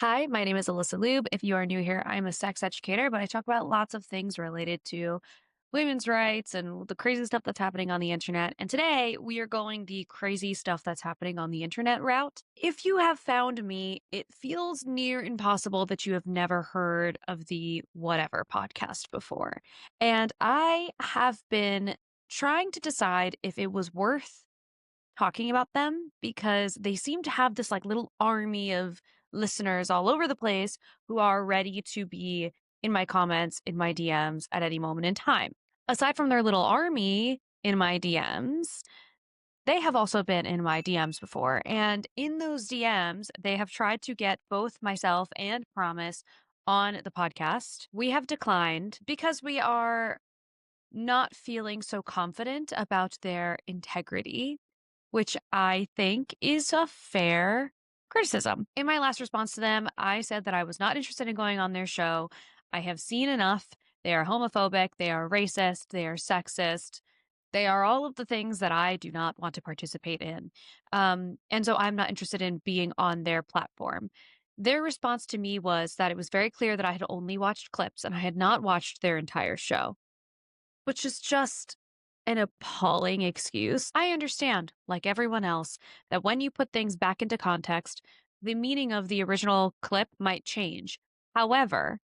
Hi, my name is Alyssa Lube. If you are new here, I'm a sex educator, but I talk about lots of things related to women's rights and the crazy stuff that's happening on the internet. And today we are going the crazy stuff that's happening on the internet route. If you have found me, it feels near impossible that you have never heard of the Whatever podcast before. And I have been trying to decide if it was worth talking about them because they seem to have this like little army of listeners all over the place who are ready to be in my comments, in my DMs at any moment in time. Aside from their little army in my DMs, they have also been in my DMs before. And in those DMs, they have tried to get both myself and Promise on the podcast. We have declined because we are not feeling so confident about their integrity, which I think is a fair criticism. In my last response to them, I said that I was not interested in going on their show. I have seen enough. They are homophobic, they are racist, they are sexist. They are all of the things that I do not want to participate in. And so I'm not interested in being on their platform. Their response to me was that it was very clear that I had only watched clips and I had not watched their entire show, which is just an appalling excuse. I understand, like everyone else, that when you put things back into context, the meaning of the original clip might change. However,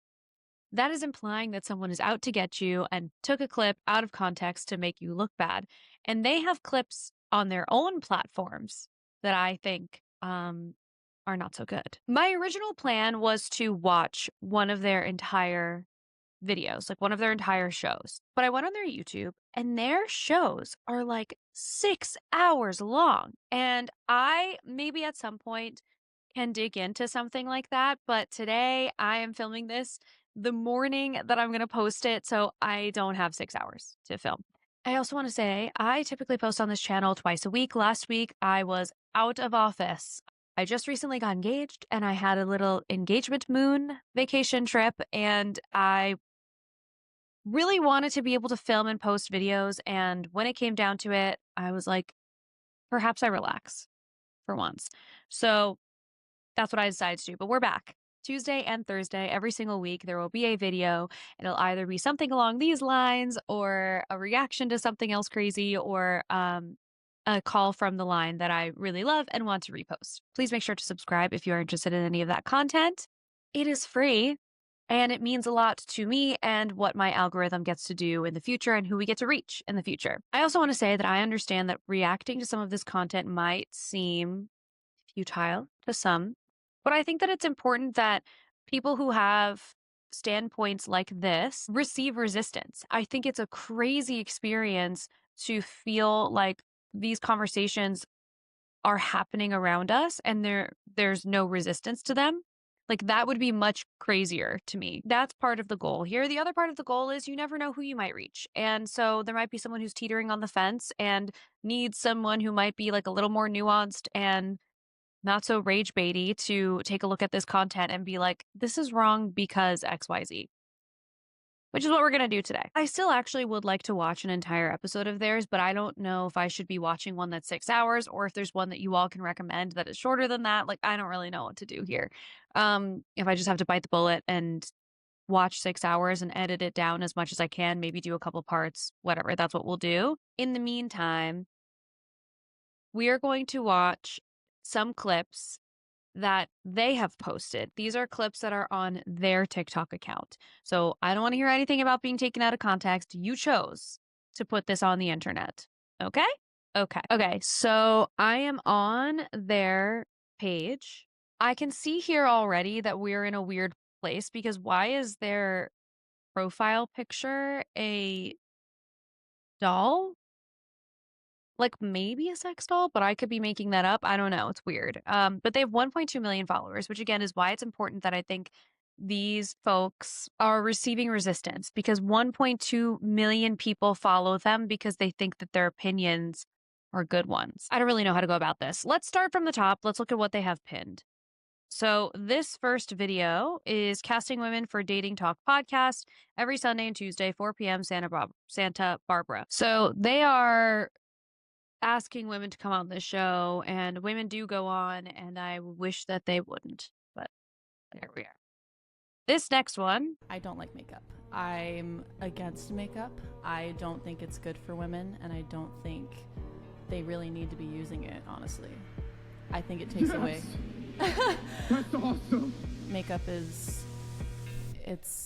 that is implying that someone is out to get you and took a clip out of context to make you look bad. And they have clips on their own platforms that I think are not so good. My original plan was to watch one of their entire videos, like one of their entire shows. But I went on their YouTube and their shows are like 6 hours long. And I maybe at some point can dig into something like that. But today I am filming this the morning that I'm going to post it. So I don't have 6 hours to film. I also want to say I typically post on this channel twice a week. Last week I was out of office. I just recently got engaged and I had a little engagement moon vacation trip, and I really wanted to be able to film and post videos. And when it came down to it, I was like, perhaps I relax for once. So that's what I decided to do. But we're back. Tuesday and Thursday, every single week, there will be a video. It'll either be something along these lines or a reaction to something else crazy or a call from the line that I really love and want to repost. Please make sure to subscribe if you are interested in any of that content. It is free. And it means a lot to me and what my algorithm gets to do in the future and who we get to reach in the future. I also want to say that I understand that reacting to some of this content might seem futile to some, but I think that it's important that people who have standpoints like this receive resistance. I think it's a crazy experience to feel like these conversations are happening around us and there's no resistance to them. Like that would be much crazier to me. That's part of the goal here. The other part of the goal is you never know who you might reach. And so there might be someone who's teetering on the fence and needs someone who might be like a little more nuanced and not so rage baity to take a look at this content and be like, this is wrong because XYZ, which is what we're going to do today. I still actually would like to watch an entire episode of theirs, but I don't know if I should be watching one that's 6 hours or if there's one that you all can recommend that is shorter than that. Like, I don't really know what to do here. If I just have to bite the bullet and watch 6 hours and edit it down as much as I can, maybe do a couple parts, whatever, that's what we'll do. In the meantime, we are going to watch some clips that they have posted. These are clips that are on their TikTok account. So I don't want to hear anything about being taken out of context. You chose to put this on the internet. Okay? Okay. Okay. So I am on their page. I can see here already that we're in a weird place because why is their profile picture a doll? Like maybe a sex doll, but I could be making that up. I don't know. It's weird. But they have 1.2 million followers, which again is why it's important that I think these folks are receiving resistance because 1.2 million people follow them because they think that their opinions are good ones. I don't really know how to go about this. Let's start from the top. Let's look at what they have pinned. So this first video is Casting Women for Dating Talk podcast every Sunday and Tuesday, 4 p.m. Santa Barbara. So they are asking women to come on this show, and women do go on, and I wish that they wouldn't, but There we are. This next one. I don't like makeup. I'm against makeup. I don't think it's good for women, and I don't think they really need to be using it, honestly. I think it takes away. That's awesome. Makeup it's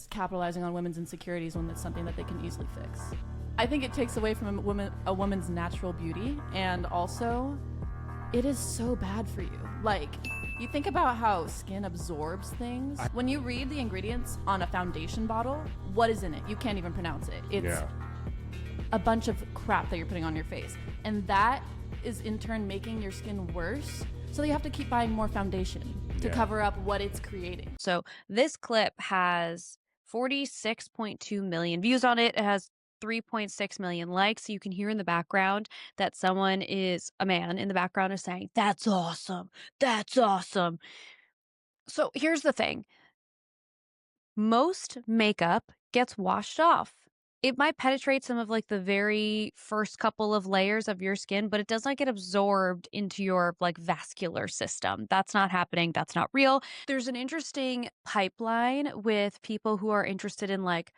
capitalizing on women's insecurities when it's something that they can easily fix. I think it takes away from a woman's natural beauty, and also it is so bad for you. Like, you think about how skin absorbs things. When you read the ingredients on a foundation bottle, what is in it? You can't even pronounce it. It's a bunch of crap that you're putting on your face. And that is in turn making your skin worse. So you have to keep buying more foundation to cover up what it's creating. So this clip has 46.2 million views on it. It has 3.6 million likes. So you can hear in the background that someone is, a man in the background is saying, "That's awesome. That's awesome." So here's the thing. Most makeup gets washed off. It might penetrate some of like the very first couple of layers of your skin, but it does not get absorbed into your like vascular system. That's not happening. That's not real. There's an interesting pipeline with people who are interested in like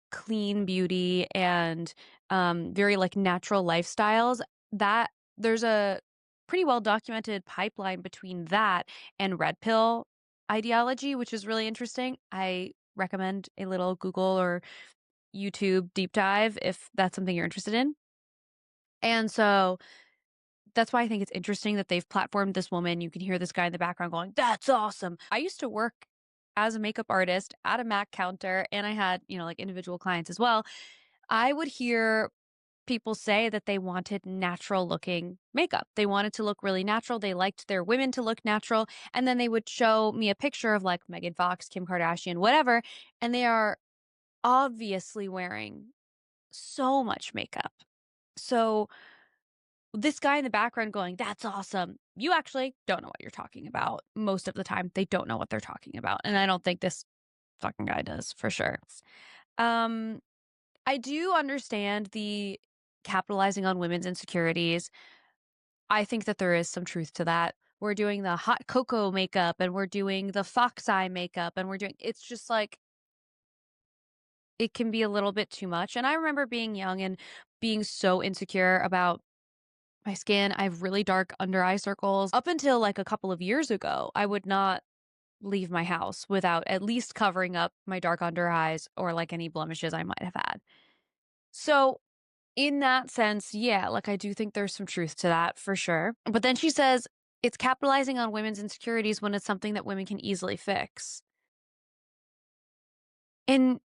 clean beauty and very like natural lifestyles. That there's a pretty well documented pipeline between that and red pill ideology, which is really interesting. I recommend a little Google or YouTube deep dive if that's something you're interested in. And so that's why I think it's interesting that they've platformed this woman. You can hear this guy in the background going, "That's awesome." I used to work as a makeup artist at a Mac counter, and I had, like individual clients as well. I would hear people say that they wanted natural looking makeup. They wanted to look really natural. They liked their women to look natural. And then they would show me a picture of like Megan Fox, Kim Kardashian, whatever. And they are obviously wearing so much makeup. So this guy in the background going, "That's awesome." You actually don't know what you're talking about. Most of the time, they don't know what they're talking about. And I don't think this fucking guy does for sure. Um, I do understand the capitalizing on women's insecurities. I think that there is some truth to that. We're doing the hot cocoa makeup and we're doing the fox eye makeup and it's just like, it can be a little bit too much. And I remember being young and being so insecure about my skin. I have really dark under eye circles. Up until like a couple of years ago, I would not leave my house without at least covering up my dark under eyes or like any blemishes I might have had. So in that sense, yeah, like I do think there's some truth to that for sure. But then she says it's capitalizing on women's insecurities when it's something that women can easily fix. In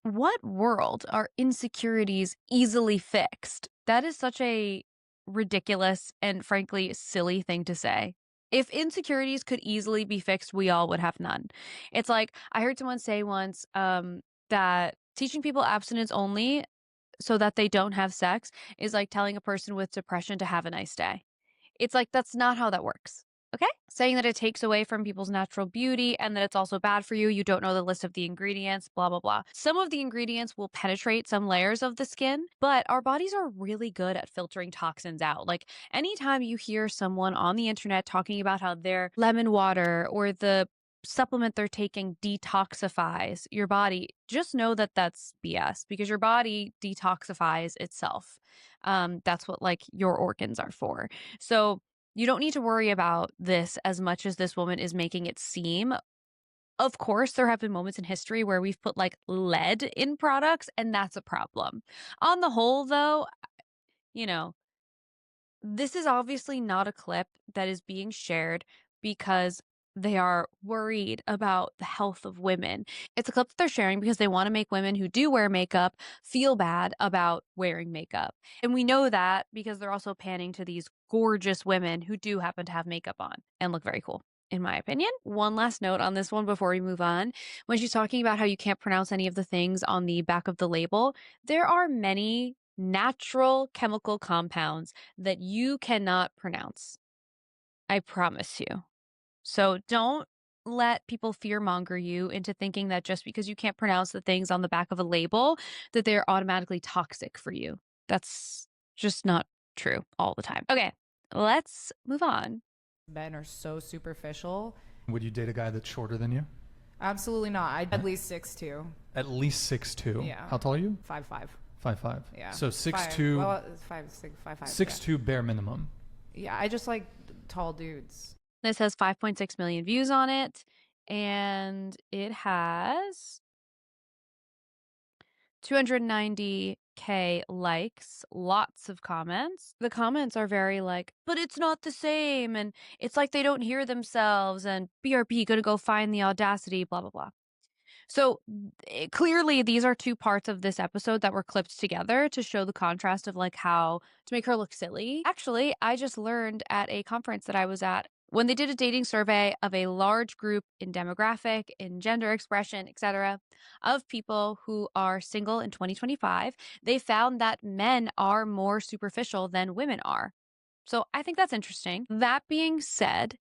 what world are insecurities easily fixed? That is such a ridiculous and frankly silly thing to say. If insecurities could easily be fixed, we all would have none. It's like I heard someone say once that teaching people abstinence only so that they don't have sex is like telling a person with depression to have a nice day. It's like, that's not how that works. Okay? Saying that it takes away from people's natural beauty and that it's also bad for you. You don't know the list of the ingredients, blah, blah, blah. Some of the ingredients will penetrate some layers of the skin, but our bodies are really good at filtering toxins out. Like anytime you hear someone on the internet talking about how their lemon water or the supplement they're taking detoxifies your body, just know that that's BS because your body detoxifies itself. That's what like your organs are for. So you don't need to worry about this as much as this woman is making it seem. Of course, there have been moments in history where we've put like lead in products, and that's a problem. On the whole, though, you know, this is obviously not a clip that is being shared because they are worried about the health of women. It's a clip that they're sharing because they want to make women who do wear makeup feel bad about wearing makeup. And we know that because they're also panning to these gorgeous women who do happen to have makeup on and look very cool, in my opinion. One last note on this one before we move on. When she's talking about how you can't pronounce any of the things on the back of the label, there are many natural chemical compounds that you cannot pronounce. I promise you. So don't let people fearmonger you into thinking that just because you can't pronounce the things on the back of a label, that they're automatically toxic for you. That's just not true all the time. Okay, let's move on. Men are so superficial. Would you date a guy that's shorter than you? Absolutely not. I'd at least 6'2". At least 6'2". Yeah. How tall are you? 5'5". 5'5". Yeah. So 6'2". Well, it's 5'6", 5'5". 6'2" bare minimum. Yeah, I just like tall dudes. This has 5.6 million views on it, and it has 290K likes, lots of comments. The comments are very like, but it's not the same, and it's like they don't hear themselves, and BRB gonna go find the audacity, blah, blah, blah. So clearly these are two parts of this episode that were clipped together to show the contrast of like how to make her look silly. Actually, I just learned at a conference that I was at when they did a dating survey of a large group in demographic, in gender expression, etc., of people who are single in 2025, they found that men are more superficial than women are. So I think that's interesting. That being said,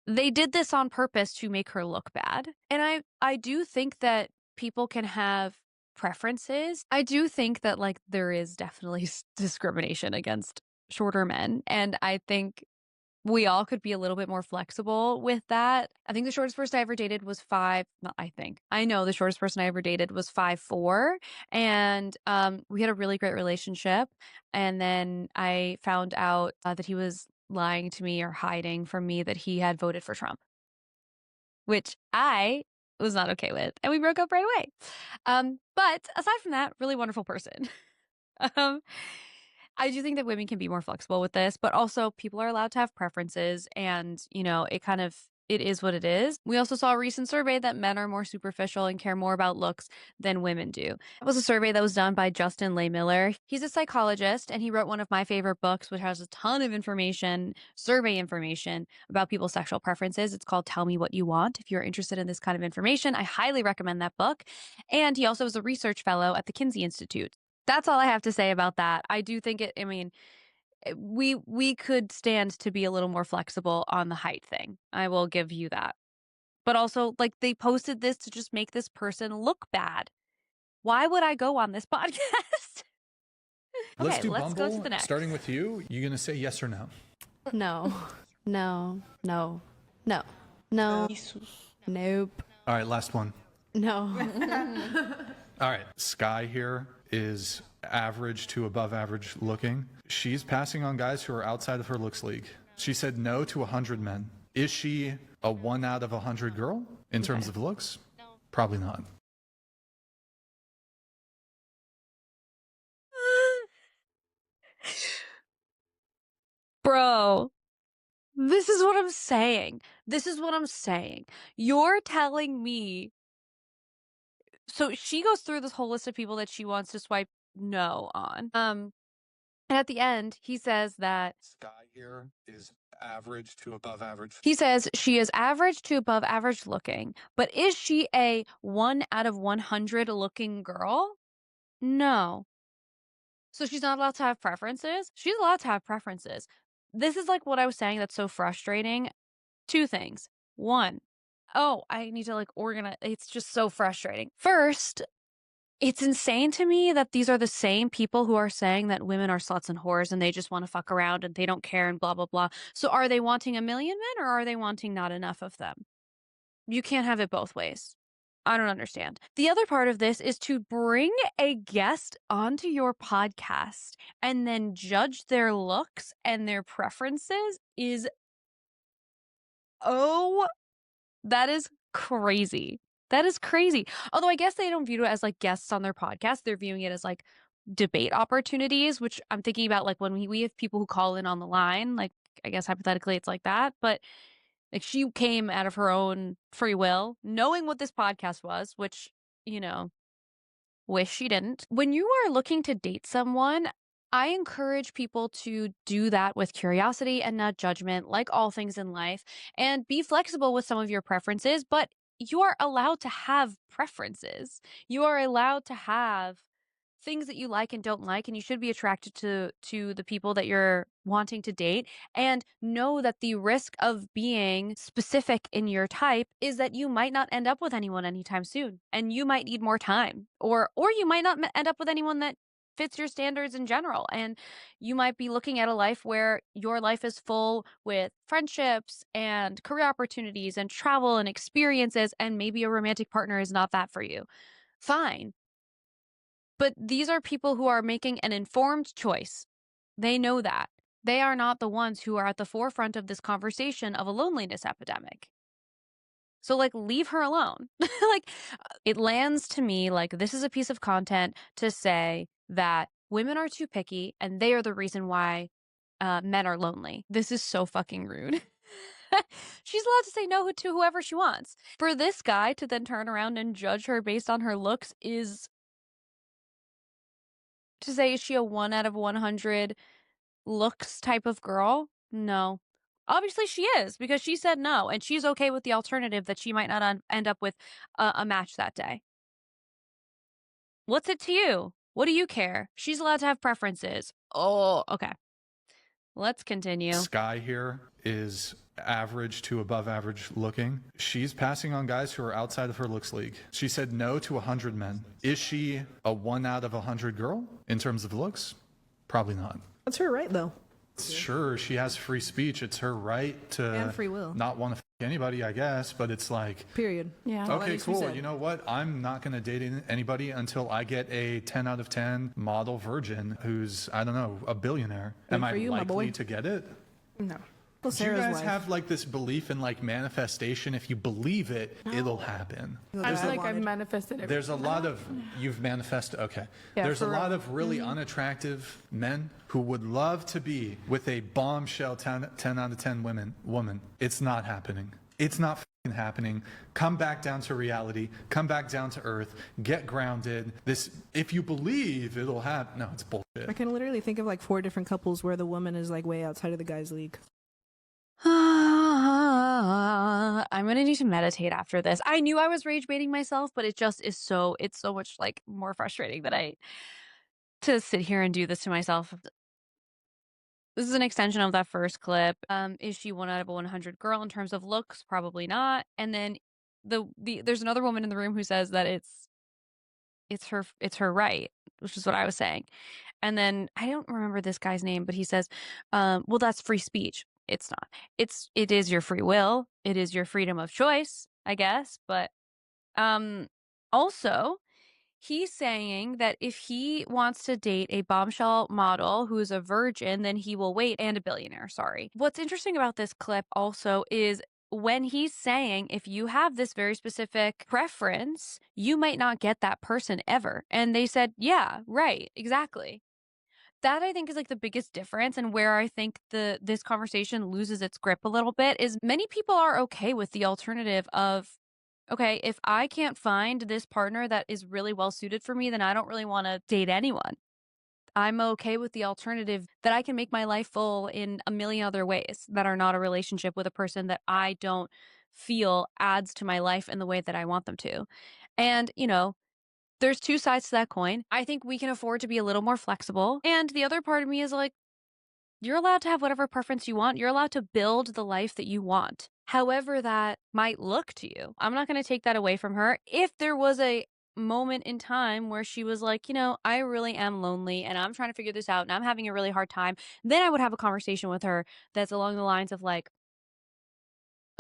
they did this on purpose to make her look bad. And I do think that people can have preferences. I do think that like there is definitely discrimination against shorter men, and I think we all could be a little bit more flexible with that. I think the shortest person I ever dated was I know the shortest person I ever dated was 5'4", and we had a really great relationship. And then I found out that he was lying to me or hiding from me that he had voted for Trump, which I was not okay with, and we broke up right away. But aside from that, really wonderful person. um, I do think that women can be more flexible with this, but also people are allowed to have preferences, and, you know, it is what it is. We also saw a recent survey that men are more superficial and care more about looks than women do. It was a survey that was done by Justin Lay Miller. He's a psychologist, and he wrote one of my favorite books, which has a ton of information, survey information about people's sexual preferences. It's called Tell Me What You Want. If you're interested in this kind of information, I highly recommend that book. And he also is a research fellow at the Kinsey Institute. That's all I have to say about that. I do think we could stand to be a little more flexible on the height thing. I will give you that. But also, like, they posted this to just make this person look bad. Why would I go on this podcast? Let's Okay, do let's Bumble. go to the next. Starting with you. You gonna say yes or no? No. No. No. No. No. Nope. All right, last one. No. All right, Sky here is average to above average looking. She's passing on guys who are outside of her looks league. She said no to 100 men. Is she a 1 out of 100 girl in terms of looks? No. Probably not. Bro, this is what I'm saying. You're telling me. So she goes through this whole list of people that she wants to swipe no on. And at the end, he says that Sky here is average to above average. he says she is average to above average looking, but is she a 1 out of 100 looking girl? No. So she's not allowed to have preferences? She's allowed to have preferences. This is like what I was saying that's so frustrating. Two things. One, I need to like organize. It's just so frustrating. First, it's insane to me that these are the same people who are saying that women are sluts and whores and they just want to fuck around and they don't care and blah, blah, blah. So are they wanting 1,000,000 men or are they wanting not enough of them? You can't have it both ways. I don't understand. The other part of this is to bring a guest onto your podcast and then judge their looks and their preferences is, that is crazy. That is crazy. Although I guess they don't view it as like guests on their podcast. They're viewing it as like debate opportunities, which I'm thinking about like when we have people who call in on the line, like I guess hypothetically it's like that. But like she came out of her own free will, knowing what this podcast was, which, you know, wish she didn't. When you are looking to date someone, I encourage people to do that with curiosity and not judgment, like all things in life, and be flexible with some of your preferences, but you are allowed to have preferences. You are allowed to have things that you like and don't like, and you should be attracted to the people that you're wanting to date, and know that the risk of being specific in your type is that you might not end up with anyone anytime soon, and you might need more time, or you might not end up with anyone that fits your standards in general. And you might be looking at a life where your life is full with friendships and career opportunities and travel and experiences, and maybe a romantic partner is not that for you. Fine. But these are people who are making an informed choice. They know that. They are not the ones who are at the forefront of this conversation of a loneliness epidemic. So, like, leave her alone. Like, it lands to me like this is a piece of content to say that women are too picky and they are the reason why men are lonely. This is so fucking rude. She's allowed to say no to whoever she wants. For this guy to then turn around and judge her based on her looks is to say, is she a 1 out of 100 looks type of girl? No. Obviously she is, because she said no, and she's okay with the alternative that she might not end up with a match that day. What's it to you? What do you care? She's allowed to have preferences. Oh, okay. Let's continue. Sky here is average to above average looking. She's passing on guys who are outside of her looks league. She said no to 100 men. Is she a 1 out of 100 girl in terms of looks? Probably not. That's her right, though. Sure, she has free speech. It's her right to And free will. not want to anybody, I guess, but it's like, Period. Yeah. okay, cool. You know what? I'm not going to date anybody until I get a 10 out of 10 model virgin who's, I don't know, a billionaire. Am I for you, my boy. likely to get it? No. Well, Do you Sarah's guys wife. have like this belief in like manifestation? If you believe it, it'll happen. I feel like I've manifested everything. There's a lot of, you've manifested, okay. Yeah, There's a for lot real. of really unattractive men who would love to be with a bombshell 10 out of 10 woman. It's not happening. It's not f***ing happening. Come back down to reality. Come back down to earth. Get grounded. If you believe it'll happen. No, it's bullshit. I can literally think of like 4 different couples where the woman is like way outside of the guy's league. I'm gonna need to meditate after this. I knew I was rage baiting myself, but it just is it's so much like more frustrating that to sit here and do this to myself. This is an extension of that first clip. Is she 1 out of 100 girl in terms of looks? Probably not. And then there's another woman in the room who says that it's her right, which is what I was saying. And then I don't remember this guy's name, but he says, well, that's free speech. It's not. It is your free will. It is your freedom of choice, I guess. But also, he's saying that if he wants to date a bombshell model who is a virgin, then he will wait, and a billionaire, sorry. What's interesting about this clip also is when he's saying if you have this very specific preference, you might not get that person ever. And they said, yeah, right, exactly. That I think is like the biggest difference, and where I think this conversation loses its grip a little bit is many people are okay with the alternative of, okay, if I can't find this partner that is really well suited for me, then I don't really want to date anyone. I'm okay with the alternative that I can make my life full in a million other ways that are not a relationship with a person that I don't feel adds to my life in the way that I want them to. And, there's 2 sides to that coin. I think we can afford to be a little more flexible. And the other part of me is like, you're allowed to have whatever preference you want. You're allowed to build the life that you want, however that might look to you. I'm not going to take that away from her. If there was a moment in time where she was like, I really am lonely and I'm trying to figure this out and I'm having a really hard time, then I would have a conversation with her that's along the lines of like,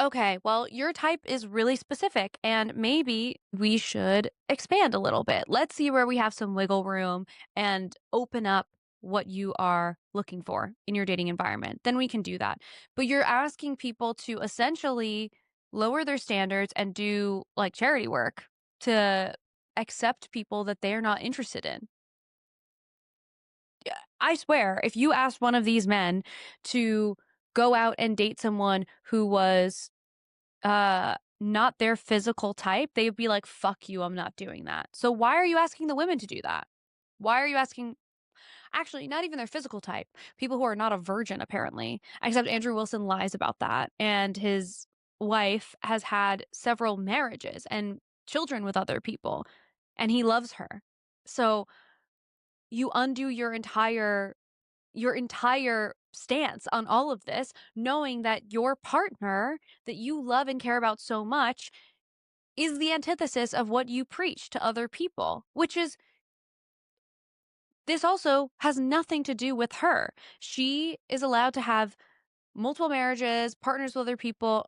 okay, well, your type is really specific and maybe we should expand a little bit. Let's see where we have some wiggle room and open up what you are looking for in your dating environment. Then we can do that. But you're asking people to essentially lower their standards and do like charity work to accept people that they're not interested in. I swear, if you asked one of these men to go out and date someone who was not their physical type, they'd be like, fuck you, I'm not doing that. So why are you asking the women to do that? Why are you asking, actually, not even their physical type, people who are not a virgin, apparently, except Andrew Wilson lies about that. And his wife has had several marriages and children with other people, and he loves her. So you undo your entire stance on all of this, knowing that your partner that you love and care about so much is the antithesis of what you preach to other people, which is this also has nothing to do with her. She is allowed to have multiple marriages, partners with other people.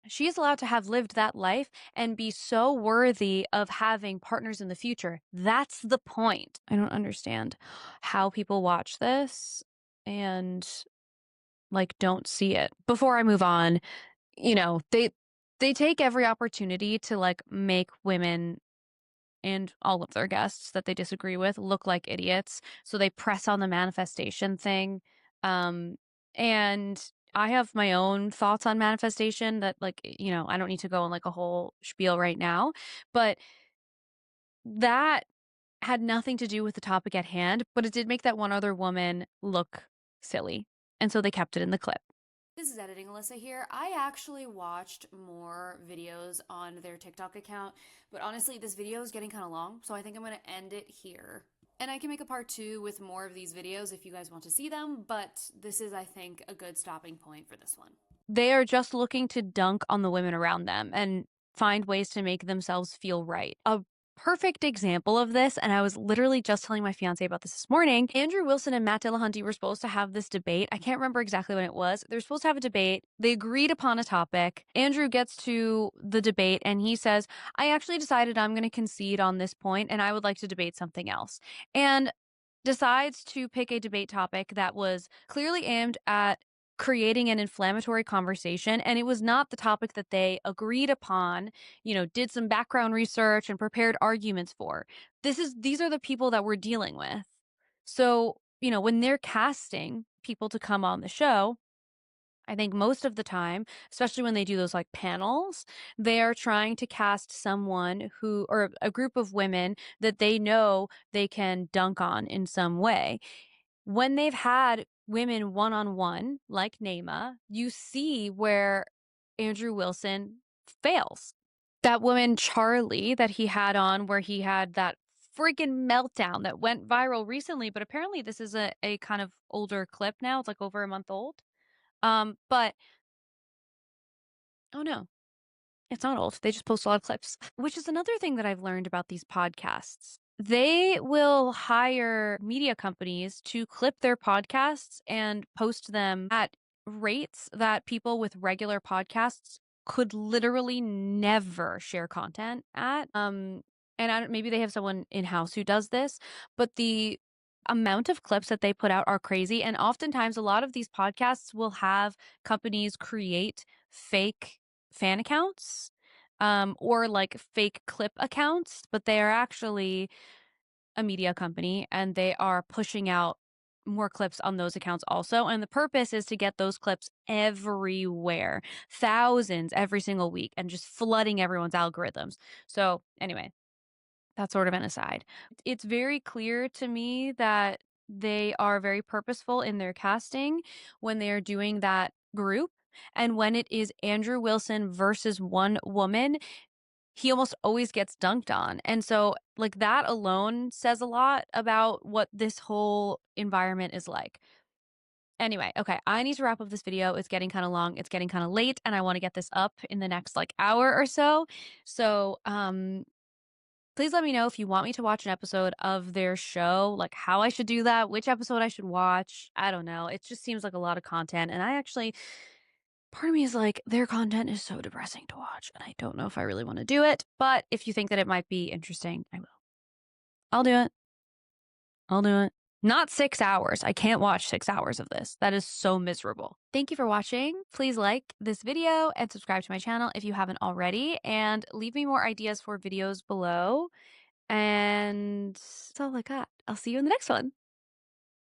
She is allowed to have lived that life and be so worthy of having partners in the future. That's the point. I don't understand how people watch this and like don't see it. Before I move on, they take every opportunity to like make women and all of their guests that they disagree with look like idiots. So they press on the manifestation thing. And I have my own thoughts on manifestation that like, I don't need to go on like a whole spiel right now, but that had nothing to do with the topic at hand, but it did make that one other woman look silly. And so they kept it in the clip. This is Editing Alyssa here. I actually watched more videos on their TikTok account, but honestly, this video is getting kind of long, so I think I'm going to end it here. And I can make a part 2 with more of these videos if you guys want to see them, but this is, I think, a good stopping point for this one. They are just looking to dunk on the women around them and find ways to make themselves feel right. A perfect example of this, and I was literally just telling my fiance about this morning. Andrew Wilson and Matt Dillahunty were supposed to have this debate. I can't remember exactly when it was. They were supposed to have a debate. They agreed upon a topic. Andrew gets to the debate and he says, I actually decided I'm going to concede on this point and I would like to debate something else. And decides to pick a debate topic that was clearly aimed at creating an inflammatory conversation, and it was not the topic that they agreed upon, did some background research and prepared arguments for. These are the people that we're dealing with. So, when they're casting people to come on the show, I think most of the time, especially when they do those like panels, they are trying to cast someone or a group of women that they know they can dunk on in some way. When they've had women one-on-one, like Naima, you see where Andrew Wilson fails. That woman, Charlie, that he had on, where he had that freaking meltdown that went viral recently, but apparently this is a kind of older clip now. It's like over a month old. But oh no, it's not old. They just post a lot of clips, which is another thing that I've learned about these podcasts. They will hire media companies to clip their podcasts and post them at rates that people with regular podcasts could literally never share content at. And maybe they have someone in-house who does this, but the amount of clips that they put out are crazy. And oftentimes a lot of these podcasts will have companies create fake fan accounts or like fake clip accounts, but they are actually a media company and they are pushing out more clips on those accounts also. And the purpose is to get those clips everywhere, thousands every single week, and just flooding everyone's algorithms. So anyway, that's sort of an aside. It's very clear to me that they are very purposeful in their casting when they are doing that group. And when it is Andrew Wilson versus one woman, he almost always gets dunked on. And so, like, that alone says a lot about what this whole environment is like. Anyway, okay, I need to wrap up this video. It's getting kind of long. It's getting kind of late, and I want to get this up in the next like hour or so. So, please let me know if you want me to watch an episode of their show, like how I should do that, which episode I should watch. I don't know. It just seems like a lot of content. And part of me is like, their content is so depressing to watch. And I don't know if I really want to do it. But if you think that it might be interesting, I will. I'll do it. I'll do it. Not 6 hours. I can't watch 6 hours of this. That is so miserable. Thank you for watching. Please like this video and subscribe to my channel if you haven't already. And leave me more ideas for videos below. And that's all I got. I'll see you in the next one.